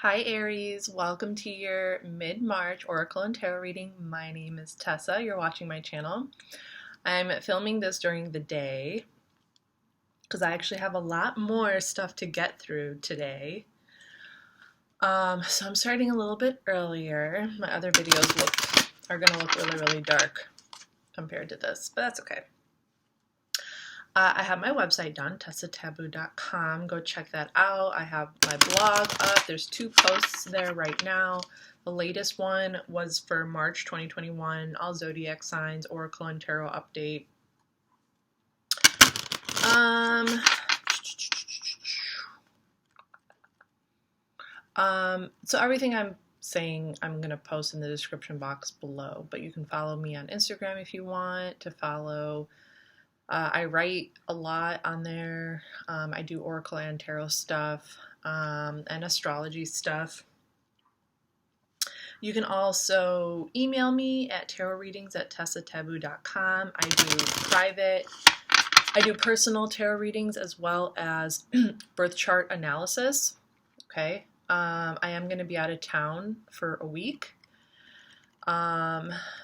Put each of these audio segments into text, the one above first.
Hi Aries, welcome to your mid-March Oracle and Tarot reading. My name is Tessa. You're watching my channel. I'm filming this during the day because I actually have a lot more stuff to get through today. So I'm starting a little bit earlier. My other videos are going to look really dark compared to this, but that's okay. I have my website done, tesataboo.com. Go check that out. I have my blog up. There's 2 posts there right now. The latest one was for March 2021, all zodiac signs, Oracle and Tarot update. So everything I'm saying I'm going to post in the description box below, but you can follow me on Instagram if you want to follow. I write a lot on there. I do Oracle and Tarot stuff and astrology stuff. You can also email me at tarotreadings@tesataboo.com. I do personal tarot readings as well as birth chart analysis. Okay. I am going to be out of town for a week.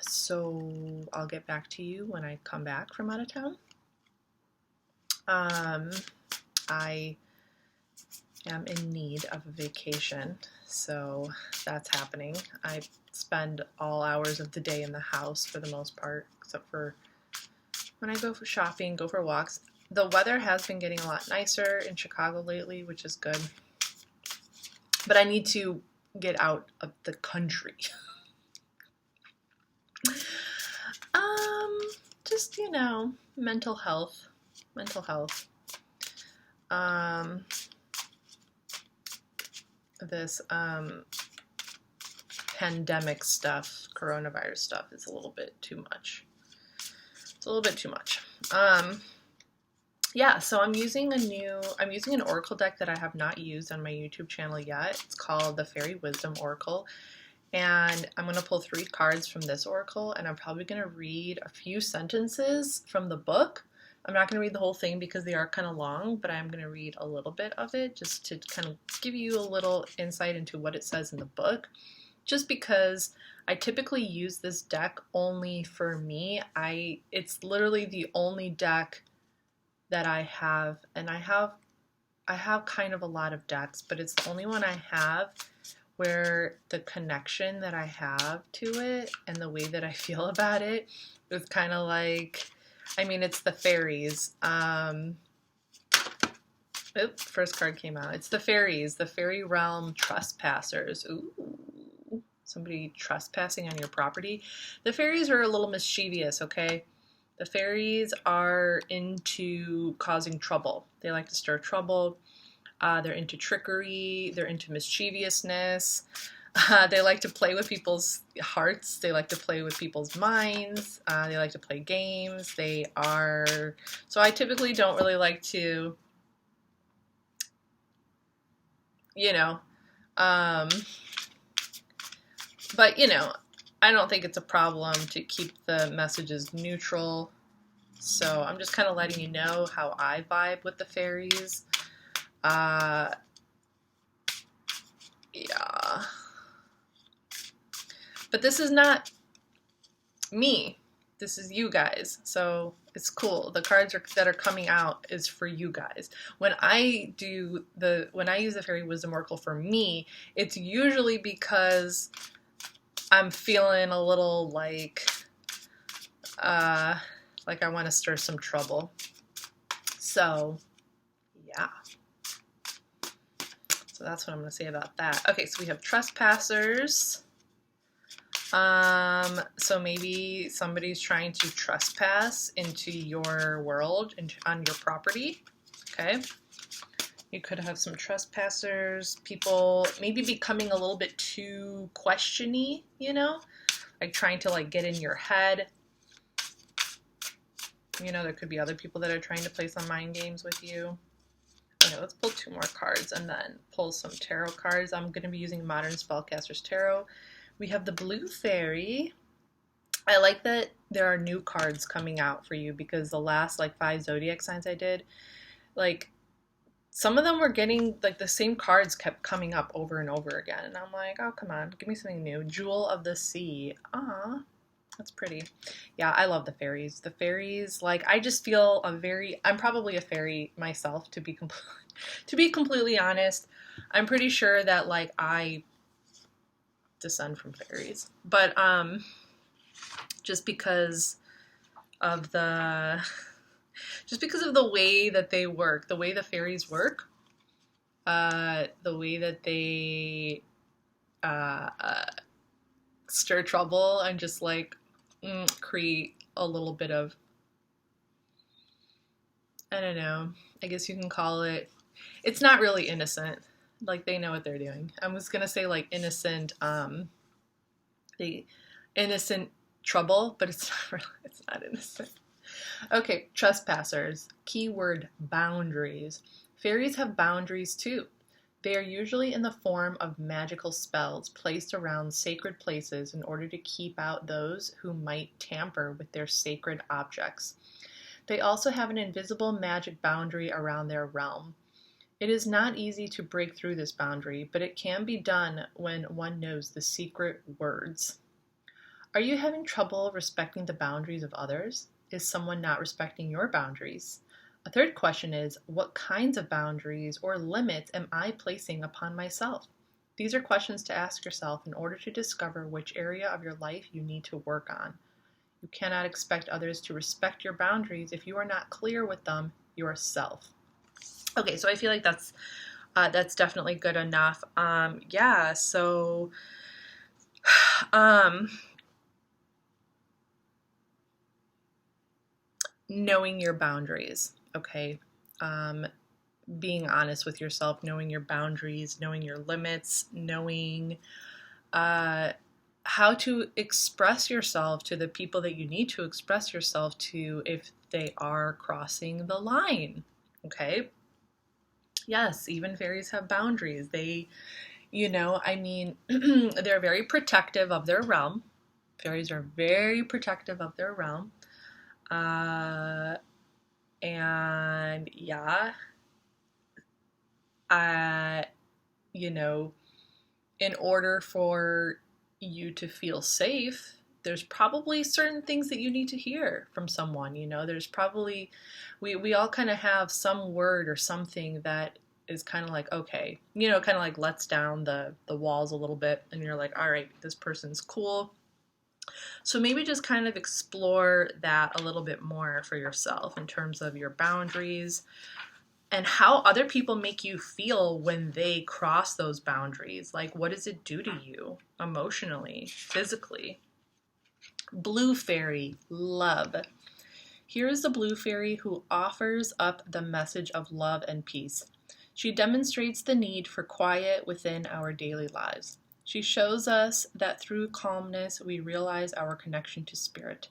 So I'll get back to you when I come back from out of town. I am in need of a vacation, so that's happening. I spend all hours of the day in the house for the most part, except for when I go for shopping, go for walks. The weather has been getting a lot nicer in Chicago lately, which is good. But I need to get out of the country. Just, mental health. This pandemic stuff, coronavirus stuff is a little bit too much. It's a little bit too much. Yeah, so I'm using an Oracle deck that I have not used on my YouTube channel yet. It's called the Fairy Wisdom Oracle. And I'm going to pull 3 cards from this oracle, and I'm probably going to read a few sentences from the book. I'm not going to read the whole thing because they are kind of long, but I'm going to read a little bit of it just to kind of give you a little insight into what it says in the book. Just because I typically use this deck only for me. It's literally the only deck that I have, and I have kind of a lot of decks, but it's the only one I have where the connection that I have to it and the way that I feel about it is kind of like, it's the fairies. First card came out. It's the fairies, the fairy realm trespassers. Ooh, somebody trespassing on your property. The fairies are a little mischievous, okay? The fairies are into causing trouble. They like to stir trouble. They're into trickery. They're into mischievousness. They like to play with people's hearts. They like to play with people's minds. They like to play games. So I typically don't really like to, but I don't think it's a problem to keep the messages neutral. So I'm just kind of letting you know how I vibe with the fairies. Yeah. But this is not me. This is you guys. So it's cool. The cards that are coming out is for you guys. When I use the Fairy Wisdom Oracle for me, it's usually because I'm feeling a little like I want to stir some trouble. So, yeah. So that's what I'm going to say about that. Okay, so we have trespassers. So maybe somebody's trying to trespass into your world, on your property. Okay. You could have some trespassers, people maybe becoming a little bit too questiony, like trying to get in your head. There could be other people that are trying to play some mind games with you. Okay, let's pull 2 more cards and then pull some tarot cards. I'm going to be using Modern Spellcaster's Tarot. We have the Blue Fairy. I like that there are new cards coming out for you because the last 5 zodiac signs I did, some of them were getting, like, the same cards kept coming up over and over again. And I'm like, oh, come on, give me something new. Jewel of the Sea. Ah, that's pretty. Yeah, I love the fairies. The fairies, like, I just feel I'm probably a fairy myself, to be to be completely honest. I'm pretty sure that, like, I descend from fairies. But, just because of the way that they work, the way the fairies work, the way that they stir trouble and just like create a little bit of, I don't know, I guess you can call it, it's not really innocent. Like, they know what they're doing. I was gonna say like innocent, the innocent trouble, but it's not really, it's not innocent. Okay, trespassers. Keyword boundaries. Fairies have boundaries too. They are usually in the form of magical spells placed around sacred places in order to keep out those who might tamper with their sacred objects. They also have an invisible magic boundary around their realm. It is not easy to break through this boundary, but it can be done when one knows the secret words. Are you having trouble respecting the boundaries of others? Is someone not respecting your boundaries? A third question is, what kinds of boundaries or limits am I placing upon myself? These are questions to ask yourself in order to discover which area of your life you need to work on. You cannot expect others to respect your boundaries if you are not clear with them yourself. Okay, so I feel like that's definitely good enough. Yeah, so knowing your boundaries, okay? Being honest with yourself, knowing your boundaries, knowing your limits, knowing how to express yourself to the people that you need to express yourself to if they are crossing the line, okay? Yes, even fairies have boundaries. They, I mean, they're very protective of their realm. Fairies are very protective of their realm. And yeah, in order for you to feel safe, there's probably certain things that you need to hear from someone. There's probably, we all kind of have some word or something that is kind of like, okay, kind of like lets down the walls a little bit, and you're like, all right, this person's cool. So maybe just kind of explore that a little bit more for yourself in terms of your boundaries and how other people make you feel when they cross those boundaries. Like, what does it do to you emotionally, physically? Blue fairy, love. Here is the blue fairy who offers up the message of love and peace. She demonstrates the need for quiet within our daily lives. She shows us that through calmness we realize our connection to spirit.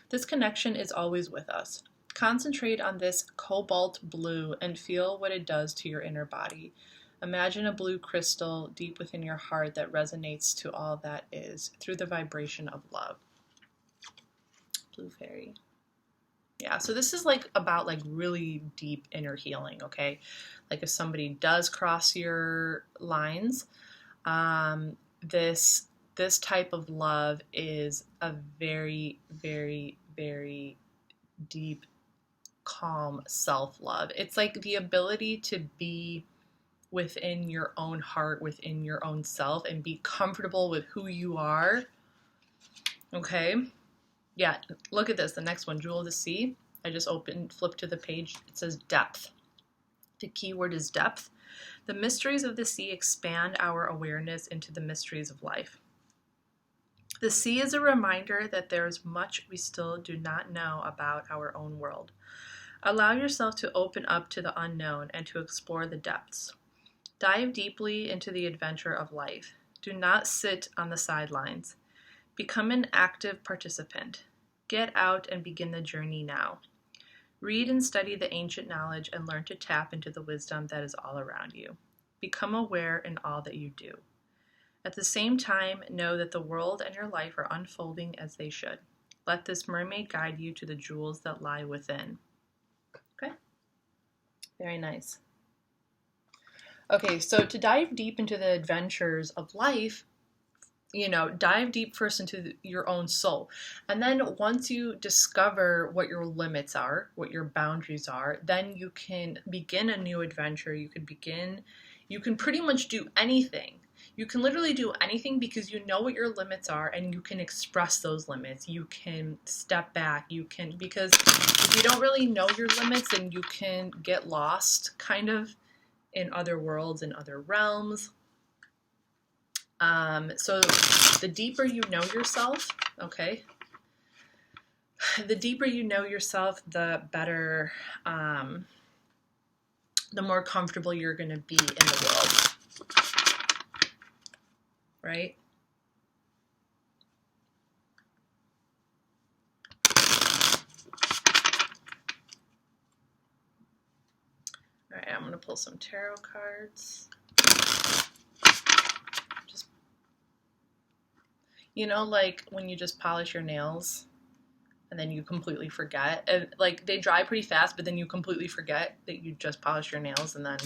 This connection is always with us. Concentrate on this cobalt blue and feel what it does to your inner body. Imagine a blue crystal deep within your heart that resonates to all that is through the vibration of love. Blue fairy. Yeah, so this is like about like really deep inner healing, okay? Like if somebody does cross your lines, this type of love is a very, very, very deep, calm self-love. It's like the ability to be within your own heart, within your own self, and be comfortable with who you are. Okay? Yeah, look at this. The next one, Jewel of the Sea. I just flipped to the page. It says depth. The keyword is depth. The mysteries of the sea expand our awareness into the mysteries of life. The sea is a reminder that there is much we still do not know about our own world. Allow yourself to open up to the unknown and to explore the depths. Dive deeply into the adventure of life. Do not sit on the sidelines. Become an active participant. Get out and begin the journey now. Read and study the ancient knowledge and learn to tap into the wisdom that is all around you. Become aware in all that you do. At the same time, know that the world and your life are unfolding as they should. Let this mermaid guide you to the jewels that lie within. Okay? Very nice. Okay, so to dive deep into the adventures of life, you know, dive deep first into your own soul. And then once you discover what your limits are, what your boundaries are, then you can begin a new adventure. You can pretty much do anything. You can literally do anything because you know what your limits are and you can express those limits. You can step back. Because if you don't really know your limits, then you can get lost kind of in other worlds, in other realms. So the deeper you know yourself, okay, the deeper you know yourself, the better, the more comfortable you're going to be in the world, right? All right, I'm going to pull some tarot cards. Just, you know, like when you just polish your nails and then you completely forget. Like they dry pretty fast, but then you completely forget that you just polished your nails, and then,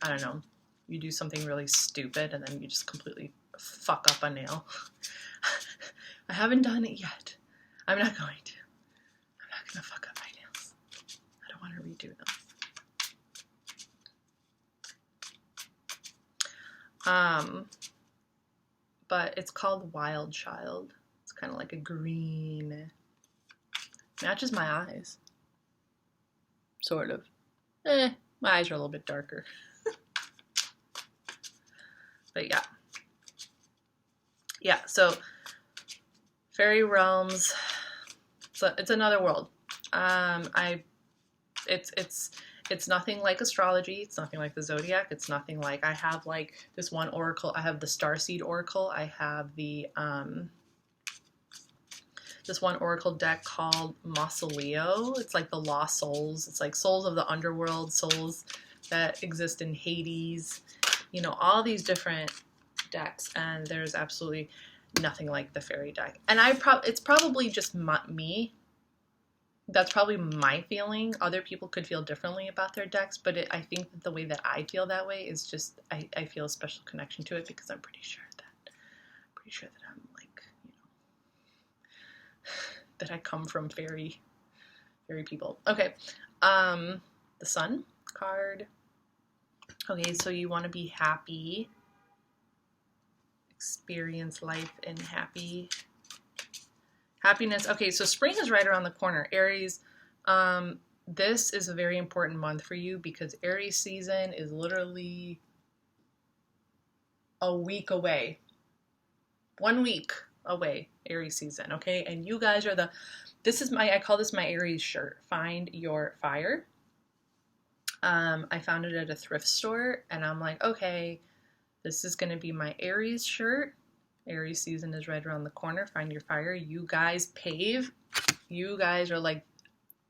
I don't know, you do something really stupid and then you just completely fuck up a nail. I haven't done it yet. I'm not going to. I'm not going to fuck up my nails. I don't want to redo them. But it's called Wild Child. It's kind of like a green. Matches my eyes. Sort of. My eyes are a little bit darker. But yeah. Yeah, so fairy realms. So it's another world. It's nothing like astrology. It's nothing like the zodiac. It's nothing like, I have like this one oracle. I have the Starseed Oracle. I have the this one oracle deck called Mausoleo. It's like the lost souls. It's like souls of the underworld, souls that exist in Hades. You know, all these different decks, and there's absolutely nothing like the fairy deck. And it's probably just me. That's probably my feeling. Other people could feel differently about their decks, but I think that the way that I feel that way is just, I feel a special connection to it because I'm pretty sure that I'm like, you know, that I come from fairy people. Okay, the Sun card. Okay, so you want to be happy, experience life in happiness. Okay, so spring is right around the corner. Aries, this is a very important month for you because Aries season is literally a week away. 1 week away, Aries season, okay? And you guys are I call this my Aries shirt. Find your fire. I found it at a thrift store and I'm like, okay, this is going to be my Aries shirt. Aries season is right around the corner. Find your fire. You guys pave. You guys are like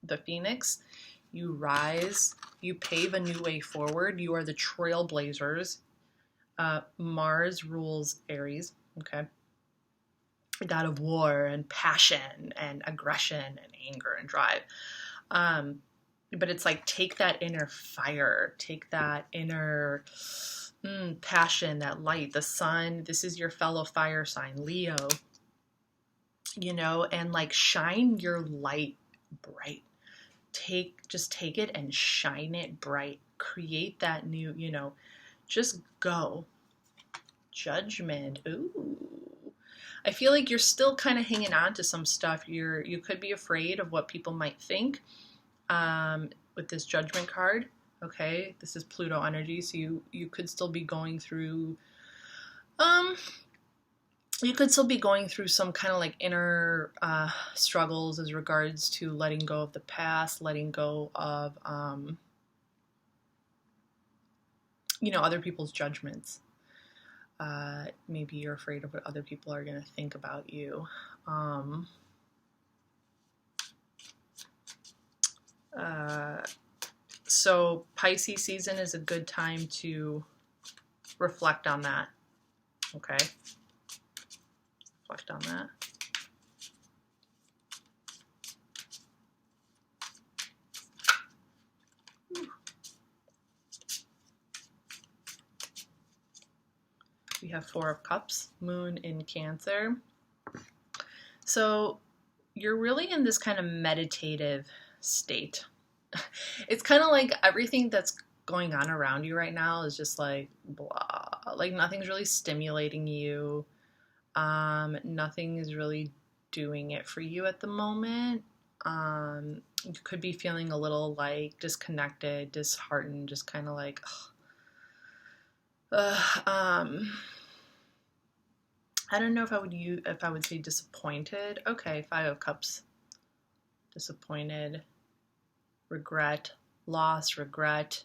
the phoenix. You rise. You pave a new way forward. You are the trailblazers. Mars rules Aries. Okay. The god of war and passion and aggression and anger and drive. But it's like, take that inner fire. Take that inner passion, that light, the sun. This is your fellow fire sign, Leo, you know, and like shine your light bright. Just take it and shine it bright. Create that new, you know, just go. Judgment. Ooh. I feel like you're still kind of hanging on to some stuff. You could be afraid of what people might think with this Judgment card. Okay, this is Pluto energy, so you could still be going through some kind of like inner struggles as regards to letting go of the past, letting go of you know, other people's judgments. Maybe you're afraid of what other people are going to think about you. So Pisces season is a good time to reflect on that. Okay? Reflect on that. We have Four of Cups, Moon in Cancer. So you're really in this kind of meditative state. It's kind of like everything that's going on around you right now is just like blah. Like nothing's really stimulating you. Nothing is really doing it for you at the moment. You could be feeling a little like disconnected, disheartened, just kind of like, I don't know if I would say disappointed. Okay, Five of Cups. Disappointed, regret, loss, regret.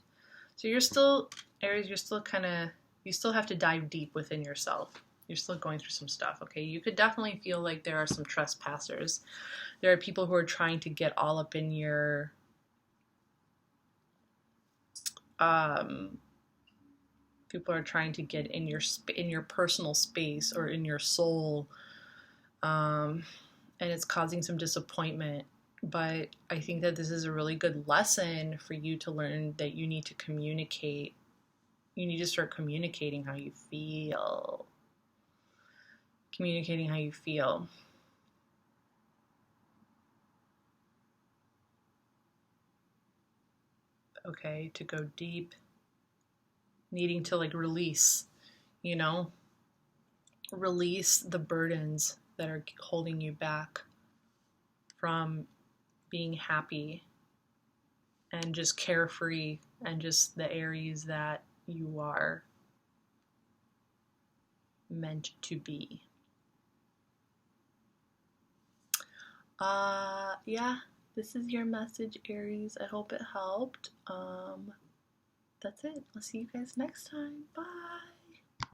So you're still, Aries, you still have to dive deep within yourself. You're still going through some stuff, okay? You could definitely feel like there are some trespassers. There are people who are trying to get all up in your people are trying to get in your personal space or in your soul, and it's causing some disappointment. But I think that this is a really good lesson for you to learn that you need to communicate. You need to start communicating how you feel. Communicating how you feel. Okay, to go deep. Needing to like release, release the burdens that are holding you back from being happy and just carefree and just the Aries that you are meant to be. Yeah, this is your message, Aries. I hope it helped. That's it. I'll see you guys next time. Bye.